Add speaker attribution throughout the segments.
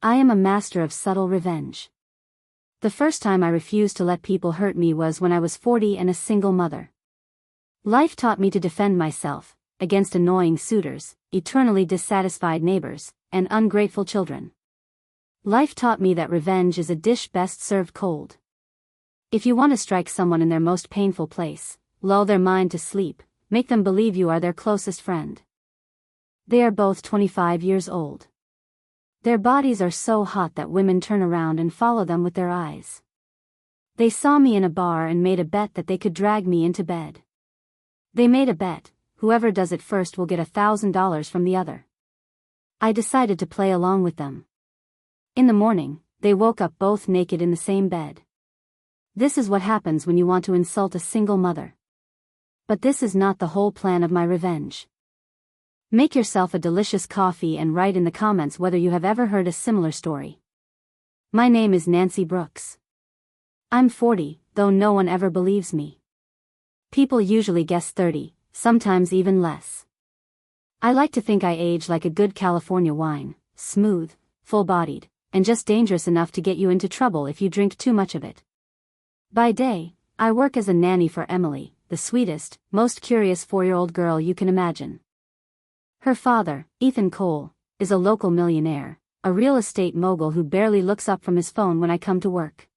Speaker 1: I am a master of subtle revenge. The first time I refused to let people hurt me was when I was 40 and a single mother. Life taught me to defend myself, against annoying suitors, eternally dissatisfied neighbors, and ungrateful children. Life taught me that revenge is a dish best served cold. If you want to strike someone in their most painful place, lull their mind to sleep, make them believe you are their closest friend. They are both 25 years old. Their bodies are so hot that women turn around and follow them with their eyes. They saw me in a bar and made a bet that they could drag me into bed. They made a bet, whoever does it first will get $1,000 from the other. I decided to play along with them. In the morning, they woke up both naked in the same bed. This is what happens when you want to insult a single mother. But this is not the whole plan of my revenge. Make yourself a delicious coffee and write in the comments whether you have ever heard a similar story. My name is Nancy Brooks. I'm 40, though no one ever believes me. People usually guess 30, sometimes even less. I like to think I age like a good California wine, smooth, full-bodied, and just dangerous enough to get you into trouble if you drink too much of it. By day, I work as a nanny for Emily, the sweetest, most curious 4-year-old girl you can imagine. Her father, Ethan Cole, is a local millionaire, a real estate mogul who barely looks up from his phone when I come to work.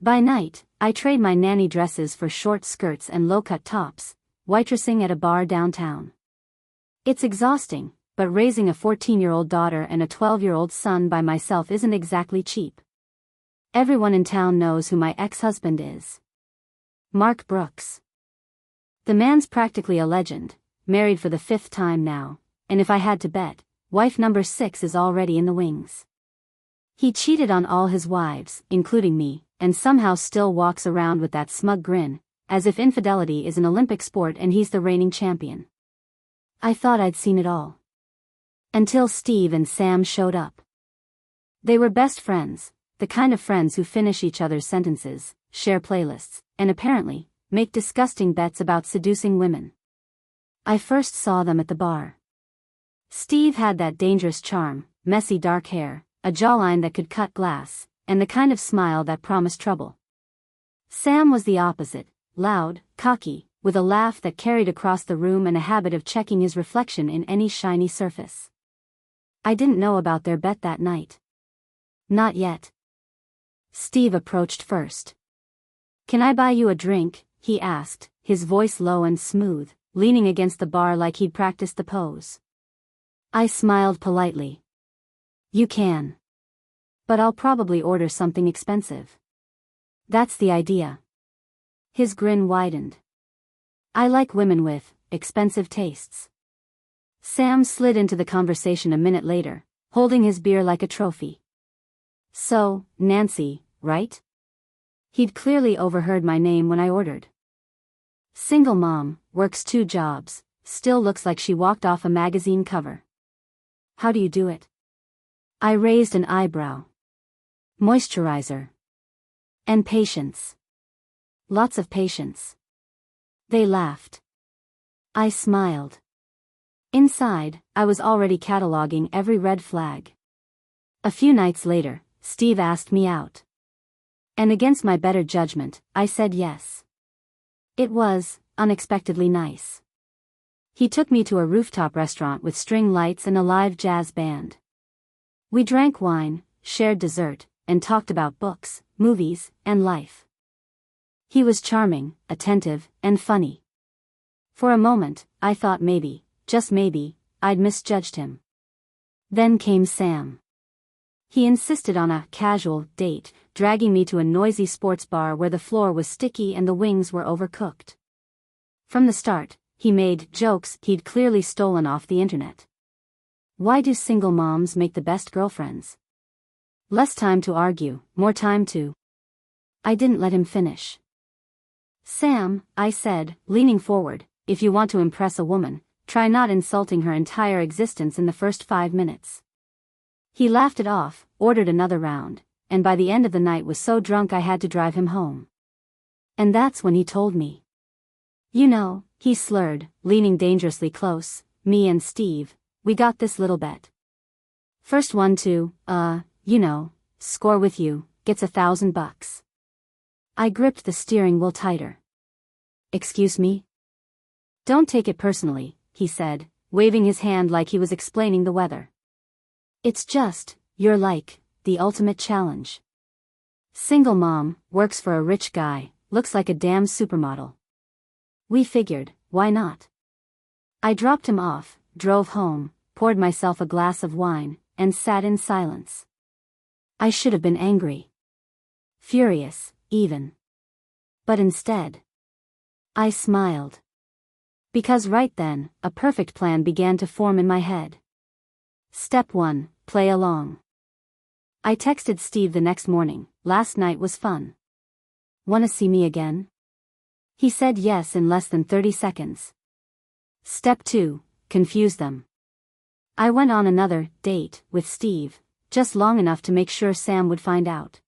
Speaker 1: By night, I trade my nanny dresses for short skirts and low-cut tops, waitressing at a bar downtown. It's exhausting, but raising a 14-year-old daughter and a 12-year-old son by myself isn't exactly cheap. Everyone in town knows who my ex-husband is. Mark Brooks. The man's practically a legend, married for the 5th time now, and if I had to bet, wife number 6 is already in the wings. He cheated on all his wives, including me, and somehow still walks around with that smug grin, as if infidelity is an Olympic sport and he's the reigning champion. I thought I'd seen it all. Until Steve and Sam showed up. They were best friends, the kind of friends who finish each other's sentences, share playlists, and apparently, make disgusting bets about seducing women. I first saw them at the bar. Steve had that dangerous charm, messy dark hair, a jawline that could cut glass, and the kind of smile that promised trouble. Sam was the opposite, loud, cocky, with a laugh that carried across the room and a habit of checking his reflection in any shiny surface. I didn't know about their bet that night. Not yet. Steve approached first. "Can I buy you a drink?" he asked, his voice low and smooth, leaning against the bar like he'd practiced the pose. I smiled politely. "You can. But I'll probably order something expensive." "That's the idea." His grin widened. "I like women with expensive tastes." Sam slid into the conversation a minute later, holding his beer like a trophy. "So, Nancy, right?" He'd clearly overheard my name when I ordered. Single mom, works 2 jobs, still looks like she walked off a magazine cover. "How do you do it?" I raised an eyebrow. "Moisturizer. And patience. Lots of patience." They laughed. I smiled. Inside, I was already cataloging every red flag. A few nights later, Steve asked me out. And against my better judgment, I said yes. It was unexpectedly nice. He took me to a rooftop restaurant with string lights and a live jazz band. We drank wine, shared dessert, and talked about books, movies, and life. He was charming, attentive, and funny. For a moment, I thought maybe, just maybe, I'd misjudged him. Then came Sam. He insisted on a casual date, dragging me to a noisy sports bar where the floor was sticky and the wings were overcooked. From the start, he made jokes he'd clearly stolen off the internet. Why do single moms make the best girlfriends? Less time to argue, more time to... I didn't let him finish. "Sam," I said, leaning forward, "if you want to impress a woman, try not insulting her entire existence in the first 5 minutes." He laughed it off, ordered another round, and by the end of the night was so drunk I had to drive him home. And that's when he told me. "You know," he slurred, leaning dangerously close, "me and Steve, we got this little bet. First one to, score with you, gets $1,000. I gripped the steering wheel tighter. Excuse me? Don't take it personally, he said, waving his hand like he was explaining the weather. It's just, you're like, the ultimate challenge. Single mom, works for a rich guy, looks like a damn supermodel. We figured, why not? I dropped him off, drove home, poured myself a glass of wine, and sat in silence. I should have been angry. Furious, even. But instead, I smiled. Because right then, a perfect plan began to form in my head. Step 1, play along. I texted Steve the next morning, last night was fun. Wanna see me again? He said yes in less than 30 seconds. Step 2, confuse them. I went on another date with Steve, just long enough to make sure Sam would find out.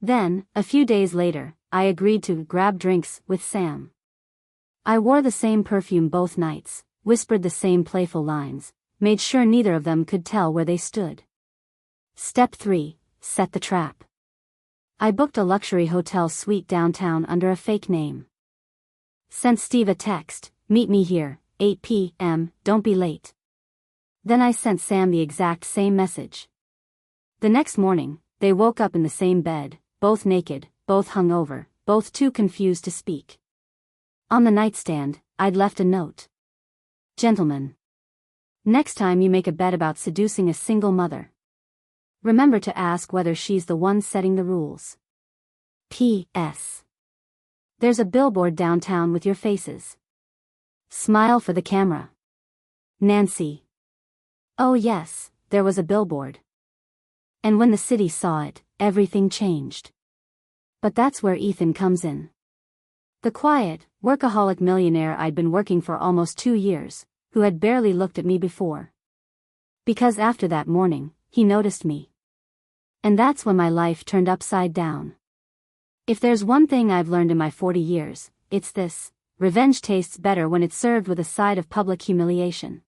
Speaker 1: Then, a few days later, I agreed to grab drinks with Sam. I wore the same perfume both nights, whispered the same playful lines, made sure neither of them could tell where they stood. Step 3, set the trap. I booked a luxury hotel suite downtown under a fake name. Sent Steve a text, meet me here, 8 p.m., don't be late. Then I sent Sam the exact same message. The next morning, they woke up in the same bed, both naked, both hungover, both too confused to speak. On the nightstand, I'd left a note. Gentlemen. Next time you make a bet about seducing a single mother, remember to ask whether she's the one setting the rules. P.S. There's a billboard downtown with your faces. Smile for the camera. Nancy. Oh yes, there was a billboard. And when the city saw it, everything changed. But that's where Ethan comes in. The quiet, workaholic millionaire I'd been working for almost 2 years, who had barely looked at me before. Because after that morning, he noticed me. And that's when my life turned upside down. If there's one thing I've learned in my 40 years, it's this: revenge tastes better when it's served with a side of public humiliation.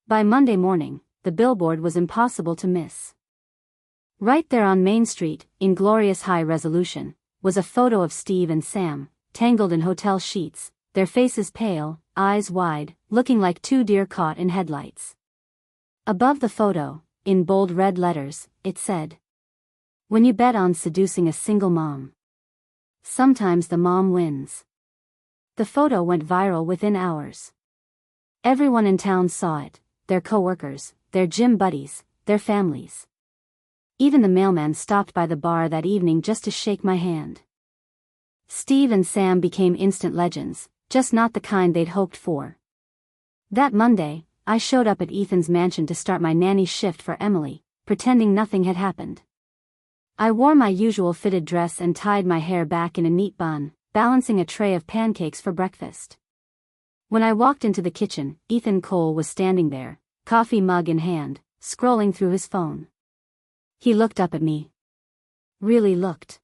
Speaker 1: By Monday morning, the billboard was impossible to miss. Right there on Main Street, in glorious high resolution, was a photo of Steve and Sam, tangled in hotel sheets, their faces pale, eyes wide, looking like 2 deer caught in headlights. Above the photo, in bold red letters, it said, "When you bet on seducing a single mom, sometimes the mom wins." The photo went viral within hours. Everyone in town saw it, their coworkers, their gym buddies, their families. Even the mailman stopped by the bar that evening just to shake my hand. Steve and Sam became instant legends, just not the kind they'd hoped for. That Monday, I showed up at Ethan's mansion to start my nanny shift for Emily, pretending nothing had happened. I wore my usual fitted dress and tied my hair back in a neat bun, balancing a tray of pancakes for breakfast. When I walked into the kitchen, Ethan Cole was standing there, coffee mug in hand, scrolling through his phone. He looked up at me. Really looked.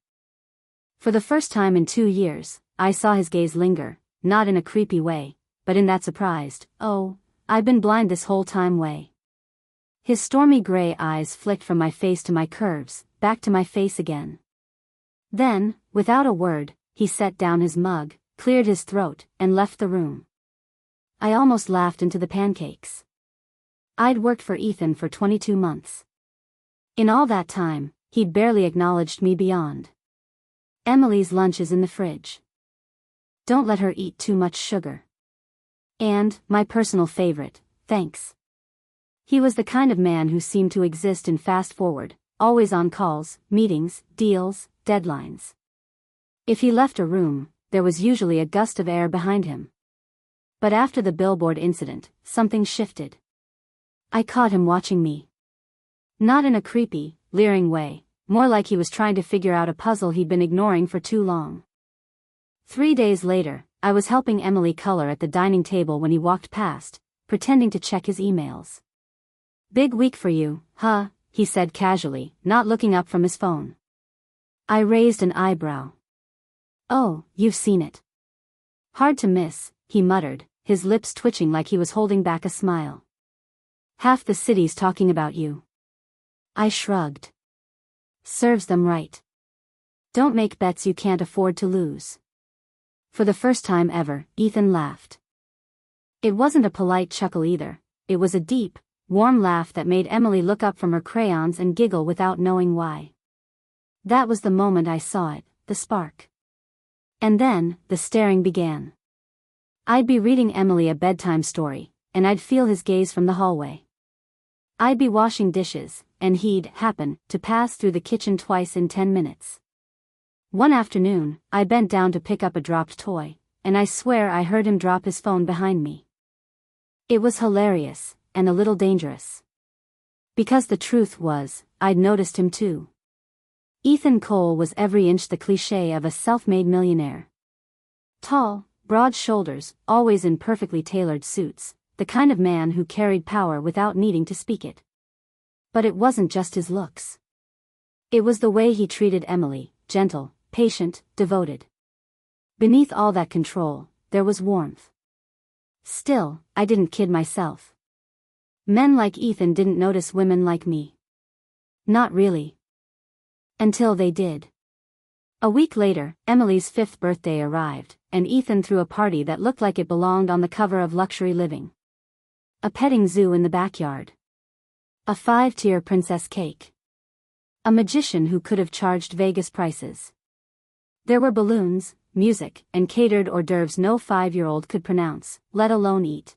Speaker 1: For the first time in 2 years, I saw his gaze linger, not in a creepy way, but in that surprised, "Oh, I've been blind this whole time" way. His stormy gray eyes flicked from my face to my curves, back to my face again. Then, without a word, he set down his mug, cleared his throat, and left the room. I almost laughed into the pancakes. I'd worked for Ethan for 22 months. In all that time, he'd barely acknowledged me beyond. "Emily's lunch is in the fridge. Don't let her eat too much sugar. And, my personal favorite, thanks." He was the kind of man who seemed to exist in fast forward, always on calls, meetings, deals, deadlines. If he left a room, there was usually a gust of air behind him. But after the billboard incident, something shifted. I caught him watching me. Not in a creepy, leering way, more like he was trying to figure out a puzzle he'd been ignoring for too long. 3 days later, I was helping Emily color at the dining table when he walked past, pretending to check his emails. "Big week for you, huh?" he said casually, not looking up from his phone. I raised an eyebrow. "Oh, you've seen it." "Hard to miss," he muttered, his lips twitching like he was holding back a smile. "Half the city's talking about you." I shrugged. Serves them right. Don't make bets you can't afford to lose. For the first time ever, Ethan laughed. It wasn't a polite chuckle either, it was a deep, warm laugh that made Emily look up from her crayons and giggle without knowing why. That was the moment I saw it, the spark. And then, the staring began. I'd be reading Emily a bedtime story, and I'd feel his gaze from the hallway. I'd be washing dishes, and he'd happen to pass through the kitchen twice in 10 minutes. One afternoon, I bent down to pick up a dropped toy, and I swear I heard him drop his phone behind me. It was hilarious, and a little dangerous. Because the truth was, I'd noticed him too. Ethan Cole was every inch the cliché of a self-made millionaire. Tall, broad shoulders, always in perfectly tailored suits, the kind of man who carried power without needing to speak it. But it wasn't just his looks. It was the way he treated Emily, gentle, patient, devoted. Beneath all that control, there was warmth. Still, I didn't kid myself. Men like Ethan didn't notice women like me. Not really. Until they did. A week later, Emily's 5th birthday arrived, and Ethan threw a party that looked like it belonged on the cover of Luxury Living. A petting zoo in the backyard. A 5-tier princess cake. A magician who could have charged Vegas prices. There were balloons, music, and catered hors d'oeuvres no 5-year-old could pronounce, let alone eat.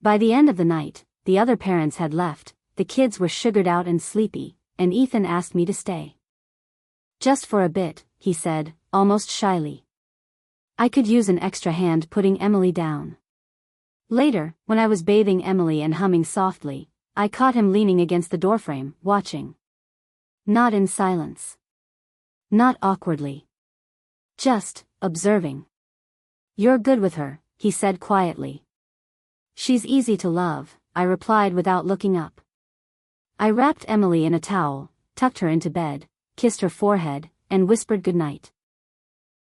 Speaker 1: By the end of the night, the other parents had left, the kids were sugared out and sleepy, and Ethan asked me to stay. Just for a bit, he said, almost shyly. I could use an extra hand putting Emily down. Later, when I was bathing Emily and humming softly, I caught him leaning against the doorframe, watching. Not in silence. Not awkwardly. Just, observing. You're good with her, he said quietly. She's easy to love, I replied without looking up. I wrapped Emily in a towel, tucked her into bed, kissed her forehead, and whispered goodnight.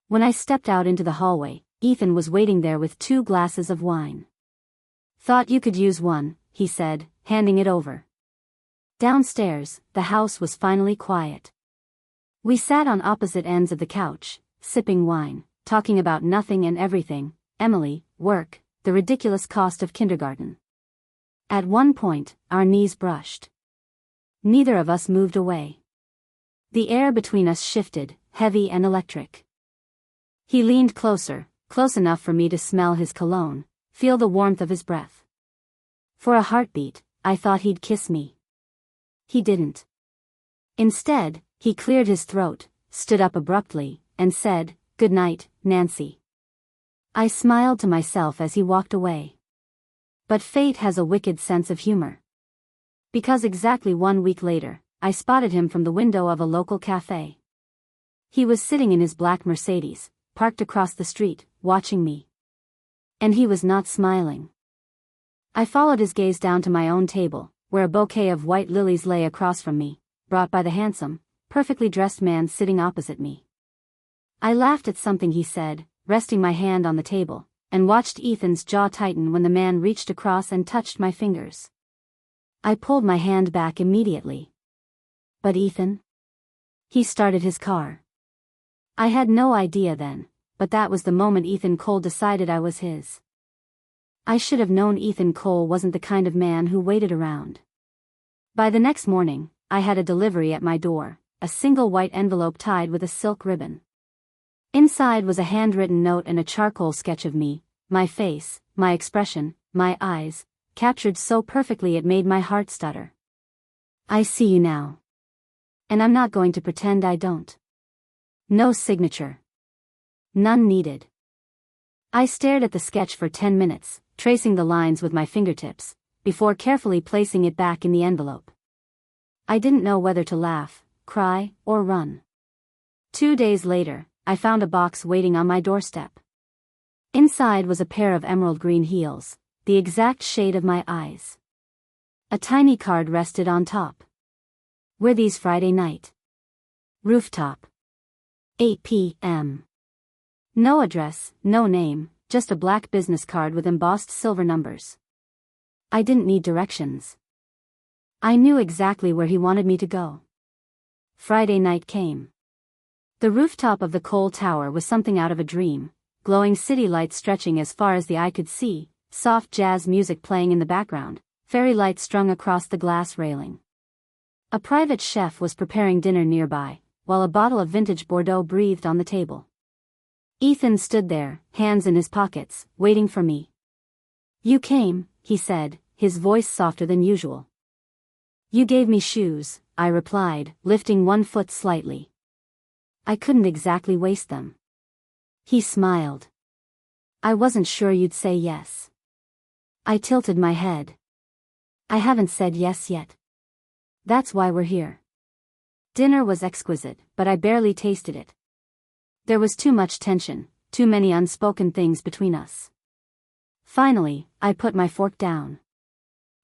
Speaker 1: When I stepped out into the hallway, Ethan was waiting there with 2 glasses of wine. Thought you could use one, he said, handing it over. Downstairs, the house was finally quiet. We sat on opposite ends of the couch, sipping wine, talking about nothing and everything, Emily, work, the ridiculous cost of kindergarten. At one point, our knees brushed. Neither of us moved away. The air between us shifted, heavy and electric. He leaned closer, close enough for me to smell his cologne, feel the warmth of his breath. For a heartbeat, I thought he'd kiss me. He didn't. Instead, he cleared his throat, stood up abruptly, and said, "Good night, Nancy." I smiled to myself as he walked away. But fate has a wicked sense of humor. Because exactly 1 week later, I spotted him from the window of a local cafe. He was sitting in his black Mercedes, parked across the street, watching me. And he was not smiling. I followed his gaze down to my own table, where a bouquet of white lilies lay across from me, brought by the handsome, perfectly dressed man sitting opposite me. I laughed at something he said, resting my hand on the table, and watched Ethan's jaw tighten when the man reached across and touched my fingers. I pulled my hand back immediately. But Ethan? He started his car. I had no idea then, but that was the moment Ethan Cole decided I was his. I should have known Ethan Cole wasn't the kind of man who waited around. By the next morning, I had a delivery at my door, a single white envelope tied with a silk ribbon. Inside was a handwritten note and a charcoal sketch of me, my face, my expression, my eyes, captured so perfectly it made my heart stutter. I see you now. And I'm not going to pretend I don't. No signature. None needed. I stared at the sketch for 10 minutes, tracing the lines with my fingertips, before carefully placing it back in the envelope. I didn't know whether to laugh, cry, or run. 2 days later, I found a box waiting on my doorstep. Inside was a pair of emerald green heels, the exact shade of my eyes. A tiny card rested on top. Were these Friday night? Rooftop. 8 p.m. No address, no name, just a black business card with embossed silver numbers. I didn't need directions. I knew exactly where he wanted me to go. Friday night came. The rooftop of the Cole Tower was something out of a dream, glowing city lights stretching as far as the eye could see, soft jazz music playing in the background, fairy lights strung across the glass railing. A private chef was preparing dinner nearby, while a bottle of vintage Bordeaux breathed on the table. Ethan stood there, hands in his pockets, waiting for me. "You came," he said, his voice softer than usual. "You gave me shoes," I replied, lifting one foot slightly. "I couldn't exactly waste them." He smiled. "I wasn't sure you'd say yes." I tilted my head. "I haven't said yes yet. That's why we're here." Dinner was exquisite, but I barely tasted it. There was too much tension, too many unspoken things between us. Finally, I put my fork down.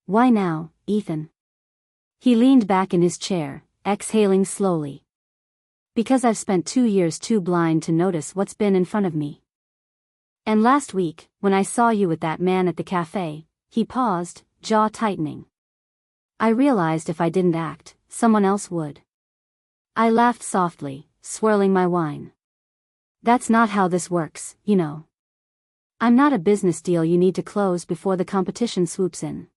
Speaker 1: "Why now, Ethan?" He leaned back in his chair, exhaling slowly. "Because I've spent 2 years too blind to notice what's been in front of me. And last week, when I saw you with that man at the cafe," he paused, jaw tightening. "I realized if I didn't act, someone else would." I laughed softly, swirling my wine. "That's not how this works, you know. I'm not a business deal you need to close before the competition swoops in."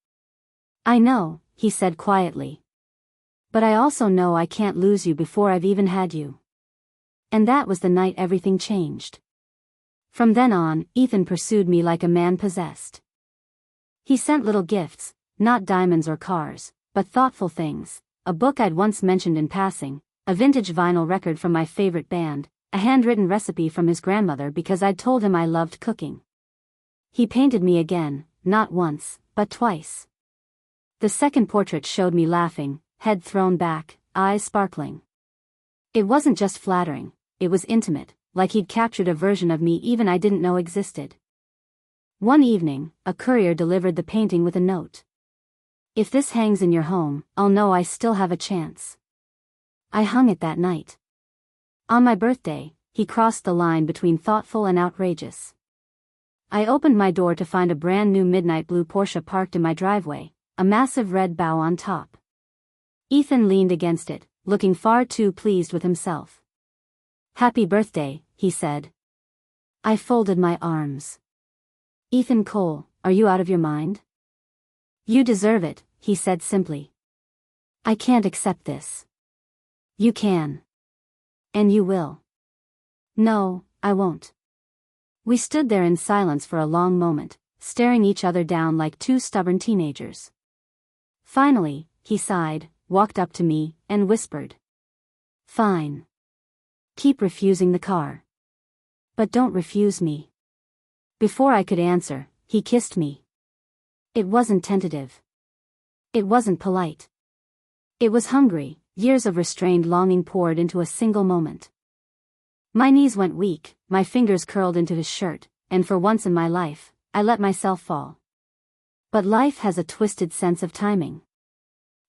Speaker 1: "I know," he said quietly. "But I also know I can't lose you before I've even had you." And that was the night everything changed. From then on, Ethan pursued me like a man possessed. He sent little gifts, not diamonds or cars, but thoughtful things: a book I'd once mentioned in passing, a vintage vinyl record from my favorite band, a handwritten recipe from his grandmother because I'd told him I loved cooking. He painted me again, not once, but twice. The second portrait showed me laughing, head thrown back, eyes sparkling. It wasn't just flattering, it was intimate, like he'd captured a version of me even I didn't know existed. One evening, a courier delivered the painting with a note. "If this hangs in your home, I'll know I still have a chance." I hung it that night. On my birthday, he crossed the line between thoughtful and outrageous. I opened my door to find a brand new midnight blue Porsche parked in my driveway, a massive red bow on top. Ethan leaned against it, looking far too pleased with himself. "Happy birthday," he said. I folded my arms. "Ethan Cole, are you out of your mind?" "You deserve it," he said simply. "I can't accept this." "You can. And you will." "No, I won't." We stood there in silence for a long moment, staring each other down like two stubborn teenagers. Finally, he sighed, walked up to me, and whispered, "Fine. Keep refusing the car. But don't refuse me." Before I could answer, he kissed me. It wasn't tentative. It wasn't polite. It was hungry, years of restrained longing poured into a single moment. My knees went weak, my fingers curled into his shirt, and for once in my life, I let myself fall. But life has a twisted sense of timing.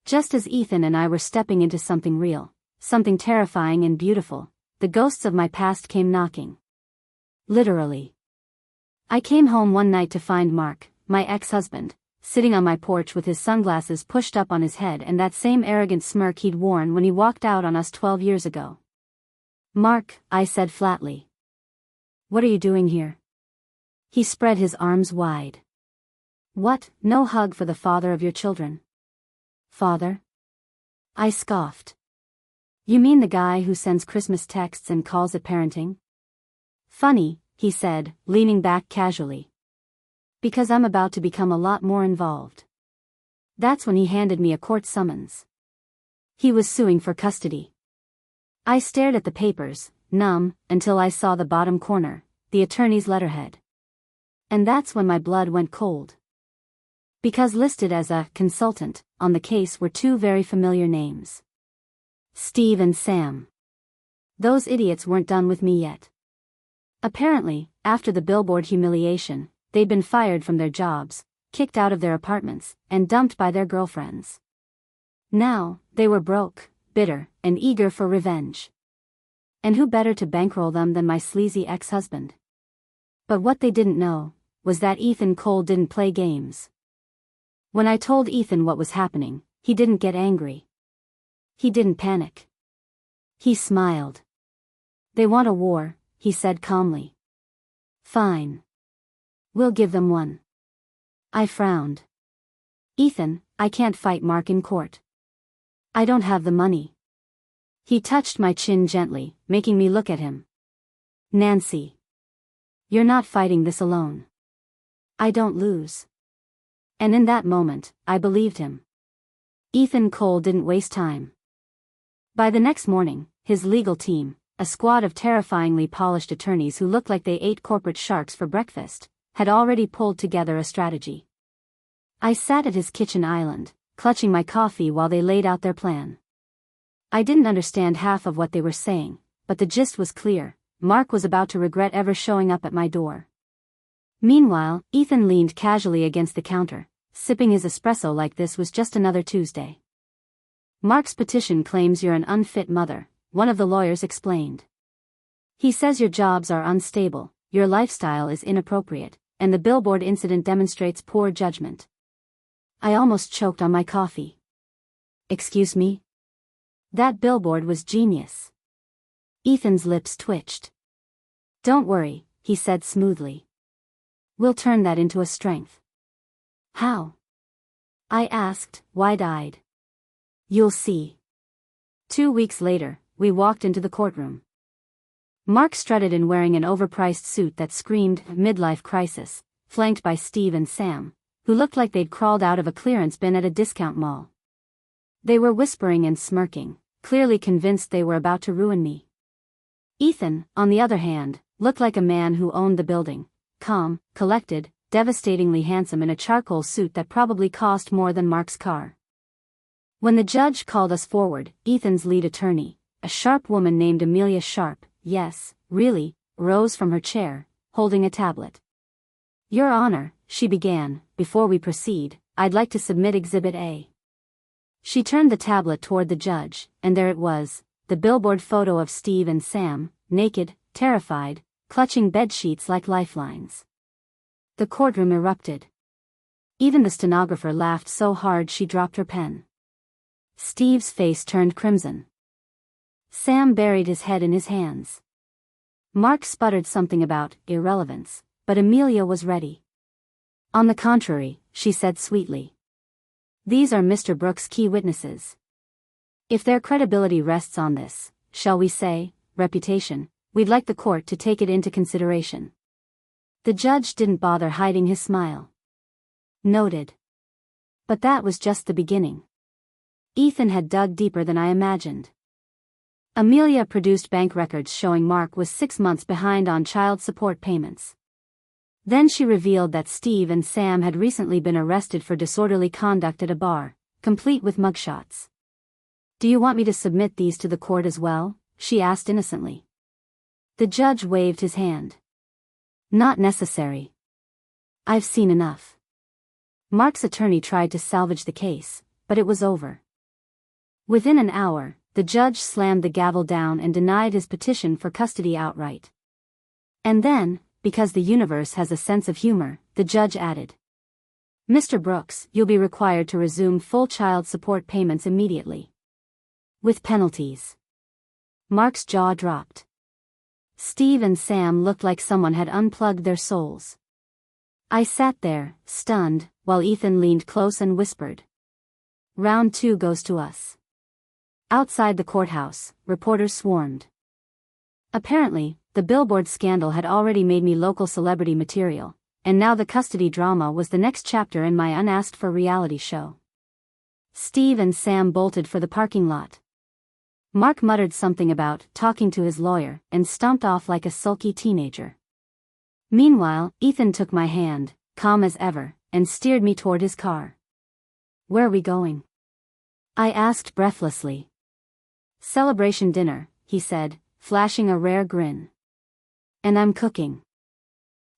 Speaker 1: Just as Ethan and I were stepping into something real, something terrifying and beautiful, the ghosts of my past came knocking. Literally. I came home one night to find Mark, my ex-husband, sitting on my porch with his sunglasses pushed up on his head and that same arrogant smirk he'd worn when he walked out on us 12 years ago. "Mark," I said flatly. "What are you doing here?" He spread his arms wide. "What, no hug for the father of your children?" "Father?" I scoffed. "You mean the guy who sends Christmas texts and calls it parenting?" "Funny," he said, leaning back casually. "Because I'm about to become a lot more involved." That's when he handed me a court summons. He was suing for custody. I stared at the papers, numb, until I saw the bottom corner, the attorney's letterhead. And that's when my blood went cold. Because listed as a consultant on the case were two very familiar names. Steve and Sam. Those idiots weren't done with me yet. Apparently, after the billboard humiliation, they'd been fired from their jobs, kicked out of their apartments, and dumped by their girlfriends. Now, they were broke, bitter, and eager for revenge. And who better to bankroll them than my sleazy ex-husband? But what they didn't know was that Ethan Cole didn't play games. When I told Ethan what was happening, he didn't get angry. He didn't panic. He smiled. They want a war, he said calmly. Fine. We'll give them one. I frowned. Ethan, I can't fight Mark in court. I don't have the money. He touched my chin gently, making me look at him. Nancy. You're not fighting this alone. I don't lose. And in that moment, I believed him. Ethan Cole didn't waste time. By the next morning, his legal team, a squad of terrifyingly polished attorneys who looked like they ate corporate sharks for breakfast, had already pulled together a strategy. I sat at his kitchen island, clutching my coffee while they laid out their plan. I didn't understand half of what they were saying, but the gist was clear. Mark was about to regret ever showing up at my door. Meanwhile, Ethan leaned casually against the counter, sipping his espresso like this was just another Tuesday. Mark's petition claims you're an unfit mother, one of the lawyers explained. He says your jobs are unstable, your lifestyle is inappropriate, and the billboard incident demonstrates poor judgment. I almost choked on my coffee. Excuse me? That billboard was genius. Ethan's lips twitched. Don't worry, he said smoothly. We'll turn that into a strength. How? I asked, wide-eyed. You'll see. 2 weeks later, we walked into the courtroom. Mark strutted in wearing an overpriced suit that screamed midlife crisis, flanked by Steve and Sam, who looked like they'd crawled out of a clearance bin at a discount mall. They were whispering and smirking, clearly convinced they were about to ruin me. Ethan, on the other hand, looked like a man who owned the building, calm, collected, devastatingly handsome in a charcoal suit that probably cost more than Mark's car. When the judge called us forward, Ethan's lead attorney, a sharp woman named Amelia Sharp, yes, really, rose from her chair, holding a tablet. Your Honor, she began, before we proceed, I'd like to submit Exhibit A. She turned the tablet toward the judge, and there it was, the billboard photo of Steve and Sam, naked, terrified, clutching bedsheets like lifelines. The courtroom erupted. Even the stenographer laughed so hard she dropped her pen. Steve's face turned crimson. Sam buried his head in his hands. Mark sputtered something about irrelevance, but Amelia was ready. On the contrary, she said sweetly. These are Mr. Brooks' key witnesses. If their credibility rests on this, shall we say, reputation, we'd like the court to take it into consideration. The judge didn't bother hiding his smile. Noted. But that was just the beginning. Ethan had dug deeper than I imagined. Amelia produced bank records showing Mark was 6 months behind on child support payments. Then she revealed that Steve and Sam had recently been arrested for disorderly conduct at a bar, complete with mugshots. Do you want me to submit these to the court as well? She asked innocently. The judge waved his hand. Not necessary. I've seen enough. Mark's attorney tried to salvage the case, but it was over. Within an hour, the judge slammed the gavel down and denied his petition for custody outright. And then, because the universe has a sense of humor, the judge added. Mr. Brooks, you'll be required to resume full child support payments immediately. With penalties. Mark's jaw dropped. Steve and Sam looked like someone had unplugged their souls. I sat there, stunned, while Ethan leaned close and whispered. Round 2 goes to us. Outside the courthouse, reporters swarmed. Apparently, the billboard scandal had already made me local celebrity material, and now the custody drama was the next chapter in my unasked-for reality show. Steve and Sam bolted for the parking lot. Mark muttered something about talking to his lawyer and stomped off like a sulky teenager. Meanwhile, Ethan took my hand, calm as ever, and steered me toward his car. Where are we going? I asked breathlessly. Celebration dinner, he said, flashing a rare grin. And I'm cooking.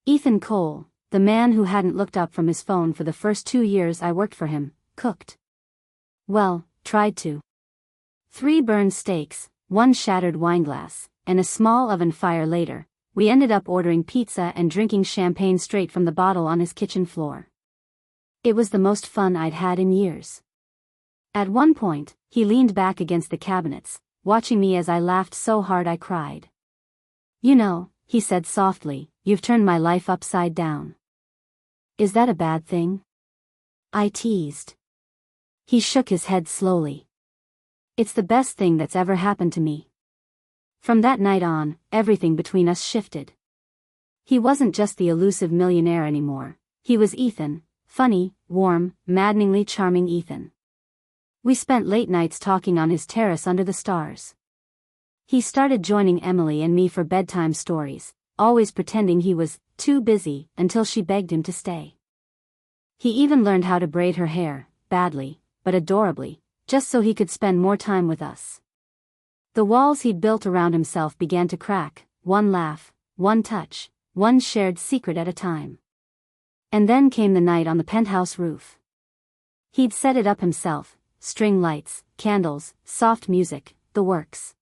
Speaker 1: Ethan Cole, the man who hadn't looked up from his phone for the first 2 years I worked for him, cooked. Well, tried to. 3 burned steaks, 1 shattered wineglass, and a small oven fire later, we ended up ordering pizza and drinking champagne straight from the bottle on his kitchen floor. It was the most fun I'd had in years. At one point, he leaned back against the cabinets, watching me as I laughed so hard I cried. "You know," he said softly, "you've turned my life upside down." "Is that a bad thing?" I teased. He shook his head slowly. "It's the best thing that's ever happened to me." From that night on, everything between us shifted. He wasn't just the elusive millionaire anymore. He was Ethan, funny, warm, maddeningly charming Ethan. We spent late nights talking on his terrace under the stars. He started joining Emily and me for bedtime stories, always pretending he was too busy until she begged him to stay. He even learned how to braid her hair, badly, but adorably, just so he could spend more time with us. The walls he'd built around himself began to crack, one laugh, one touch, one shared secret at a time. And then came the night on the penthouse roof. He'd set it up himself, string lights, candles, soft music, the works.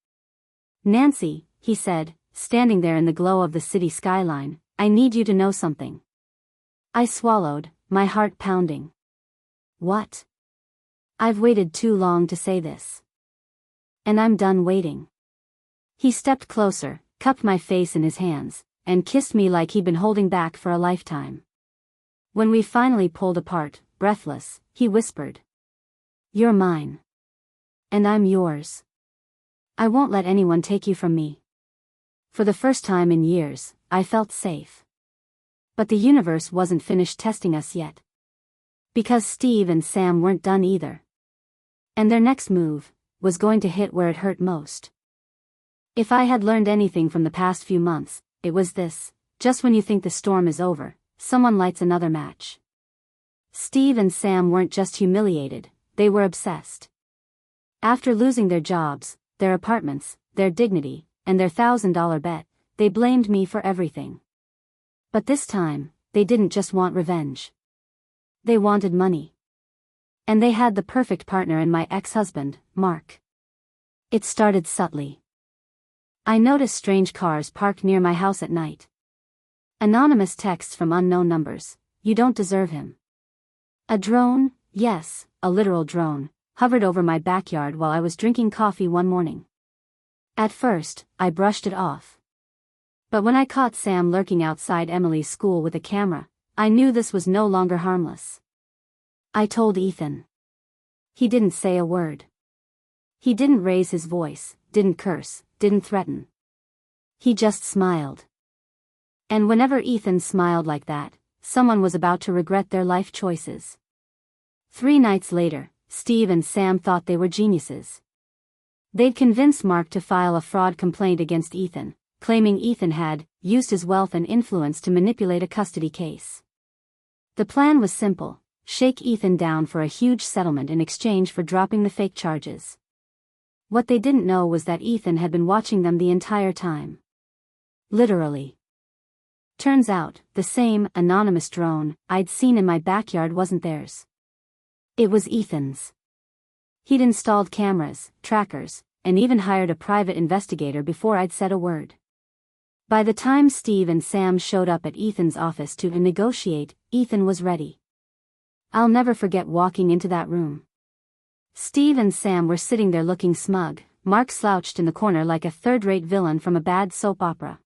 Speaker 1: "Nancy," he said, standing there in the glow of the city skyline, "I need you to know something." I swallowed, my heart pounding. "What?" "I've waited too long to say this. And I'm done waiting." He stepped closer, cupped my face in his hands, and kissed me like he'd been holding back for a lifetime. When we finally pulled apart, breathless, he whispered, "You're mine. And I'm yours. I won't let anyone take you from me." For the first time in years, I felt safe. But the universe wasn't finished testing us yet. Because Steve and Sam weren't done either. And their next move was going to hit where it hurt most. If I had learned anything from the past few months, it was this: just when you think the storm is over, someone lights another match. Steve and Sam weren't just humiliated, they were obsessed. After losing their jobs, their apartments, their dignity, and their $1,000 bet, they blamed me for everything. But this time, they didn't just want revenge. They wanted money. And they had the perfect partner in my ex-husband, Mark. It started subtly. I noticed strange cars parked near my house at night. Anonymous texts from unknown numbers: "You don't deserve him." A drone, yes, a literal drone, hovered over my backyard while I was drinking coffee one morning. At first, I brushed it off. But when I caught Sam lurking outside Emily's school with a camera, I knew this was no longer harmless. I told Ethan. He didn't say a word. He didn't raise his voice, didn't curse, didn't threaten. He just smiled. And whenever Ethan smiled like that, someone was about to regret their life choices. 3 nights later, Steve and Sam thought they were geniuses. They'd convinced Mark to file a fraud complaint against Ethan, claiming Ethan had used his wealth and influence to manipulate a custody case. The plan was simple: shake Ethan down for a huge settlement in exchange for dropping the fake charges. What they didn't know was that Ethan had been watching them the entire time. Literally. Turns out, the same anonymous drone I'd seen in my backyard wasn't theirs. It was Ethan's. He'd installed cameras, trackers, and even hired a private investigator before I'd said a word. By the time Steve and Sam showed up at Ethan's office to negotiate, Ethan was ready. I'll never forget walking into that room. Steve and Sam were sitting there looking smug, Mark slouched in the corner like a third-rate villain from a bad soap opera.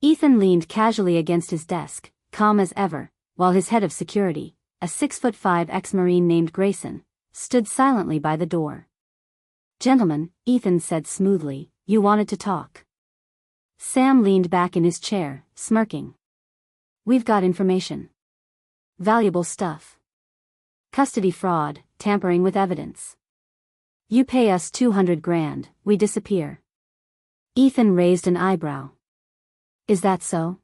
Speaker 1: Ethan leaned casually against his desk, calm as ever, while his head of security, a 6'5" ex-Marine named Grayson, stood silently by the door. "Gentlemen," Ethan said smoothly, "you wanted to talk." Sam leaned back in his chair, smirking. "We've got information. Valuable stuff. Custody fraud, tampering with evidence. You pay us 200 grand, we disappear." Ethan raised an eyebrow. "Is that so?"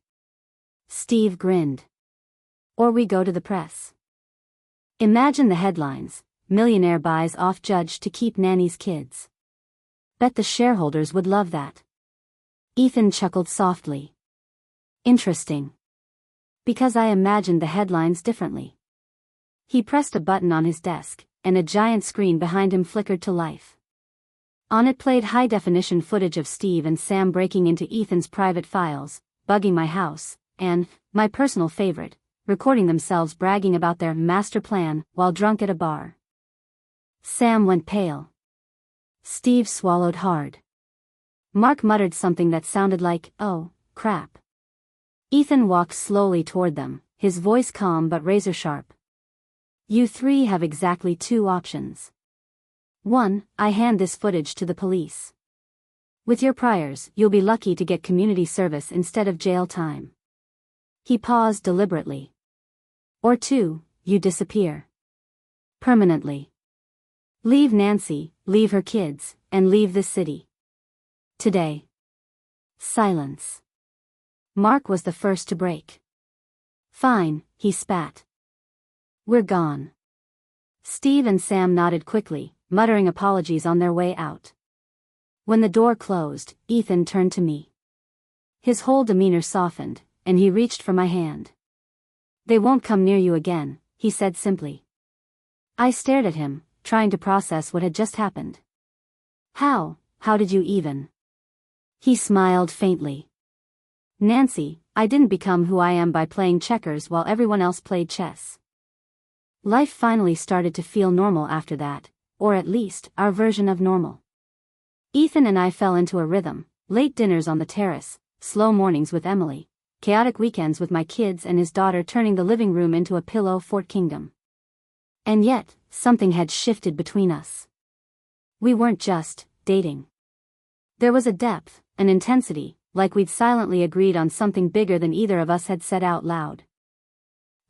Speaker 1: Steve grinned. "Or we go to the press. Imagine the headlines: millionaire buys off judge to keep nanny's kids. Bet the shareholders would love that." Ethan chuckled softly. "Interesting. Because I imagined the headlines differently." He pressed a button on his desk, and a giant screen behind him flickered to life. On it played high-definition footage of Steve and Sam breaking into Ethan's private files, bugging my house, and, my personal favorite, recording themselves bragging about their master plan while drunk at a bar. Sam went pale. Steve swallowed hard. Mark muttered something that sounded like, "Oh, crap." Ethan walked slowly toward them, his voice calm but razor-sharp. "You three have exactly two options. 1, I hand this footage to the police. With your priors, you'll be lucky to get community service instead of jail time." He paused deliberately. "Or 2, you disappear. Permanently. Leave Nancy, leave her kids, and leave this city. Today." Silence. Mark was the first to break. "Fine," he spat. "We're gone." Steve and Sam nodded quickly, muttering apologies on their way out. When the door closed, Ethan turned to me. His whole demeanor softened, and he reached for my hand. "They won't come near you again," he said simply. I stared at him, trying to process what had just happened. How did you even?" He smiled faintly. "Nancy, I didn't become who I am by playing checkers while everyone else played chess." Life finally started to feel normal after that, or at least, our version of normal. Ethan and I fell into a rhythm: late dinners on the terrace, slow mornings with Emily, chaotic weekends with my kids and his daughter, turning the living room into a pillow fort kingdom. And yet, something had shifted between us. We weren't just dating. There was a depth, an intensity, like we'd silently agreed on something bigger than either of us had said out loud.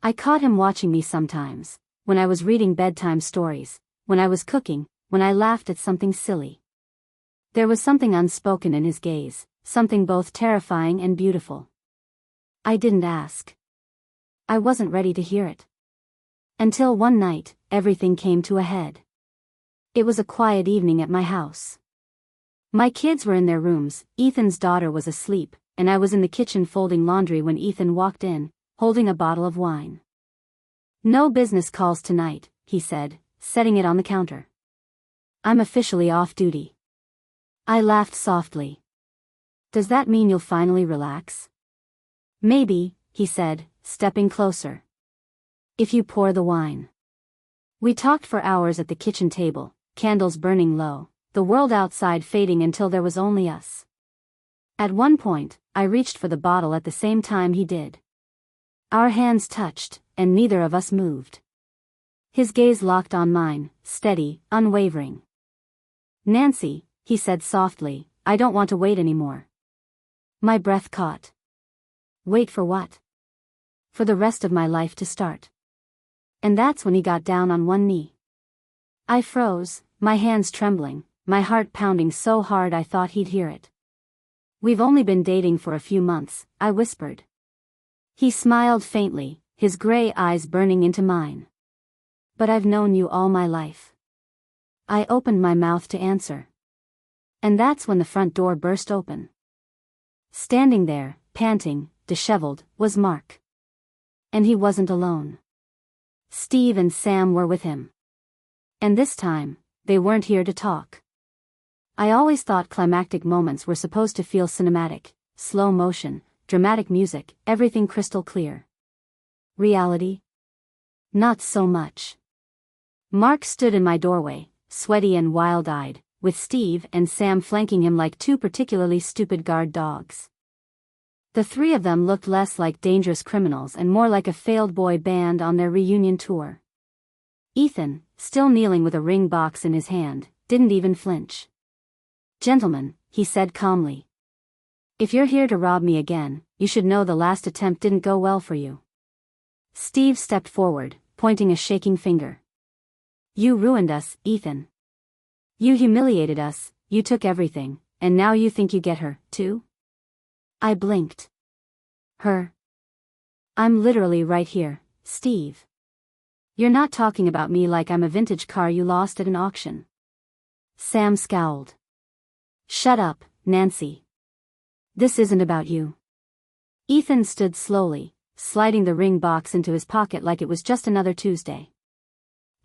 Speaker 1: I caught him watching me sometimes, when I was reading bedtime stories, when I was cooking, when I laughed at something silly. There was something unspoken in his gaze, something both terrifying and beautiful. I didn't ask. I wasn't ready to hear it. Until one night, everything came to a head. It was a quiet evening at my house. My kids were in their rooms, Ethan's daughter was asleep, and I was in the kitchen folding laundry when Ethan walked in, holding a bottle of wine. "No business calls tonight," he said, setting it on the counter. "I'm officially off duty." I laughed softly. "Does that mean you'll finally relax?" "Maybe," he said, stepping closer. "If you pour the wine." We talked for hours at the kitchen table, candles burning low, the world outside fading until there was only us. At one point, I reached for the bottle at the same time he did. Our hands touched, and neither of us moved. His gaze locked on mine, steady, unwavering. "Nancy," he said softly, "I don't want to wait anymore." My breath caught. Wait for what? For the rest of my life to start. And that's when he got down on one knee. I froze, my hands trembling, my heart pounding so hard I thought he'd hear it. "We've only been dating for a few months," I whispered. He smiled faintly, his gray eyes burning into mine. "But I've known you all my life." I opened my mouth to answer. And that's when the front door burst open. Standing there, panting, disheveled, was Mark. And he wasn't alone. Steve and Sam were with him. And this time, they weren't here to talk. I always thought climactic moments were supposed to feel cinematic, slow motion, dramatic music, everything crystal clear. Reality? Not so much. Mark stood in my doorway, sweaty and wild-eyed, with Steve and Sam flanking him like two particularly stupid guard dogs. The three of them looked less like dangerous criminals and more like a failed boy band on their reunion tour. Ethan, still kneeling with a ring box in his hand, didn't even flinch. "Gentlemen," he said calmly. "If you're here to rob me again, you should know the last attempt didn't go well for you." Steve stepped forward, pointing a shaking finger. "You ruined us, Ethan. You humiliated us, you took everything, and now you think you get her, too?" I blinked. "Her? I'm literally right here, Steve. You're not talking about me like I'm a vintage car you lost at an auction." Sam scowled. "Shut up, Nancy. This isn't about you." Ethan stood slowly, sliding the ring box into his pocket like it was just another Tuesday.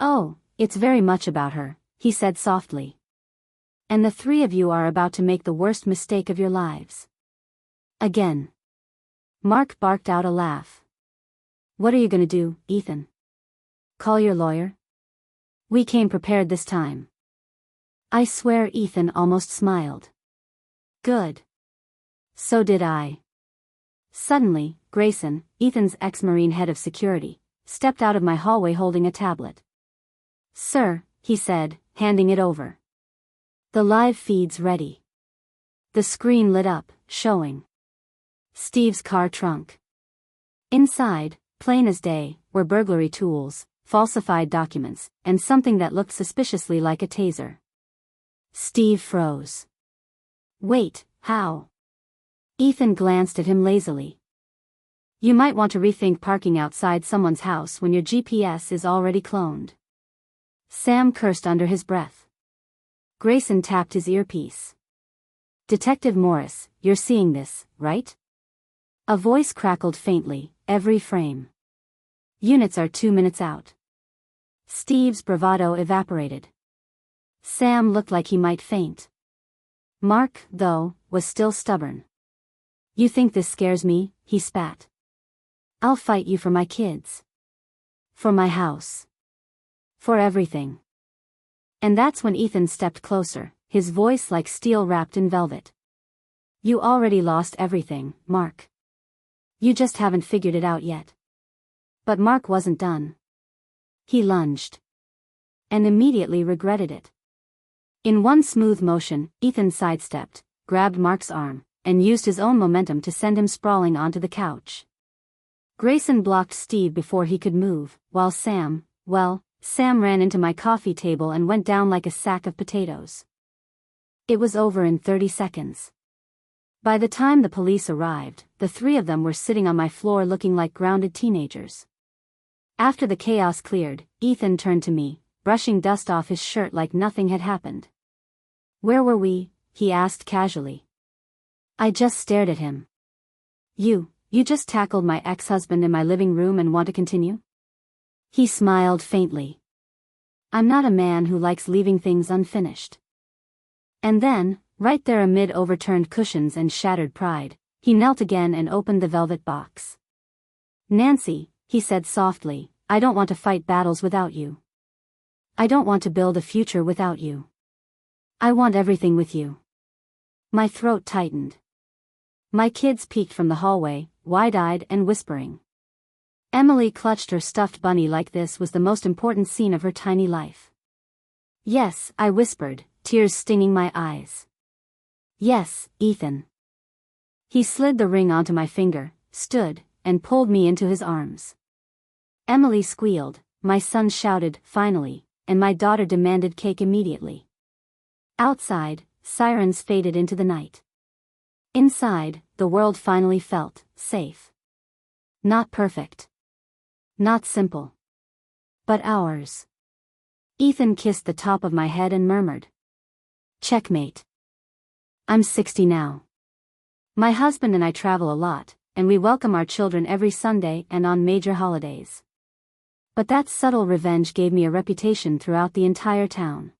Speaker 1: "Oh, it's very much about her," he said softly. "And the three of you are about to make the worst mistake of your lives. Again." Mark barked out a laugh. "What are you gonna do, Ethan? Call your lawyer?" "We came prepared this time." I swear Ethan almost smiled. Good. So did I. Suddenly, Grayson, Ethan's ex-Marine head of security, stepped out of my hallway holding a tablet. "Sir," he said, handing it over. "The live feed's ready." The screen lit up, showing Steve's car trunk. Inside, plain as day, were burglary tools, falsified documents, and something that looked suspiciously like a taser. Steve froze. "Wait, how?" Ethan glanced at him lazily. "You might want to rethink parking outside someone's house when your GPS is already cloned." Sam cursed under his breath. Grayson tapped his earpiece. "Detective Morris, you're seeing this, right?" A voice crackled faintly, every frame. "Units are 2 minutes out." Steve's bravado evaporated. Sam looked like he might faint. Mark, though, was still stubborn. "You think this scares me?" he spat. "I'll fight you for my kids. For my house. For everything." And that's when Ethan stepped closer, his voice like steel wrapped in velvet. "You already lost everything, Mark. You just haven't figured it out yet." But Mark wasn't done. He lunged. And immediately regretted it. In one smooth motion, Ethan sidestepped, grabbed Mark's arm, and used his own momentum to send him sprawling onto the couch. Grayson blocked Steve before he could move, while Sam ran into my coffee table and went down like a sack of potatoes. It was over in 30 seconds. By the time the police arrived, the three of them were sitting on my floor looking like grounded teenagers. After the chaos cleared, Ethan turned to me, brushing dust off his shirt like nothing had happened. "Where were we?" he asked casually. I just stared at him. You just tackled my ex-husband in my living room and want to continue?" He smiled faintly. "I'm not a man who likes leaving things unfinished." And then, right there amid overturned cushions and shattered pride, he knelt again and opened the velvet box. "Nancy," he said softly, "I don't want to fight battles without you. I don't want to build a future without you. I want everything with you." My throat tightened. My kids peeked from the hallway, wide-eyed and whispering. Emily clutched her stuffed bunny like this was the most important scene of her tiny life. "Yes," I whispered, tears stinging my eyes. "Yes, Ethan." He slid the ring onto my finger, stood, and pulled me into his arms. Emily squealed, my son shouted, "Finally," and my daughter demanded cake immediately. Outside, sirens faded into the night. Inside, the world finally felt safe. Not perfect. Not simple. But ours. Ethan kissed the top of my head and murmured, "Checkmate." I'm 60 now. My husband and I travel a lot, and we welcome our children every Sunday and on major holidays. But that subtle revenge gave me a reputation throughout the entire town.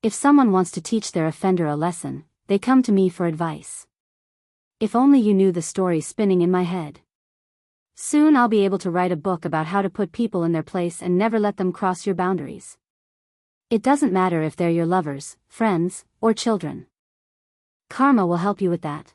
Speaker 1: If someone wants to teach their offender a lesson, they come to me for advice. If only you knew the story spinning in my head. Soon I'll be able to write a book about how to put people in their place and never let them cross your boundaries. It doesn't matter if they're your lovers, friends, or children. Karma will help you with that.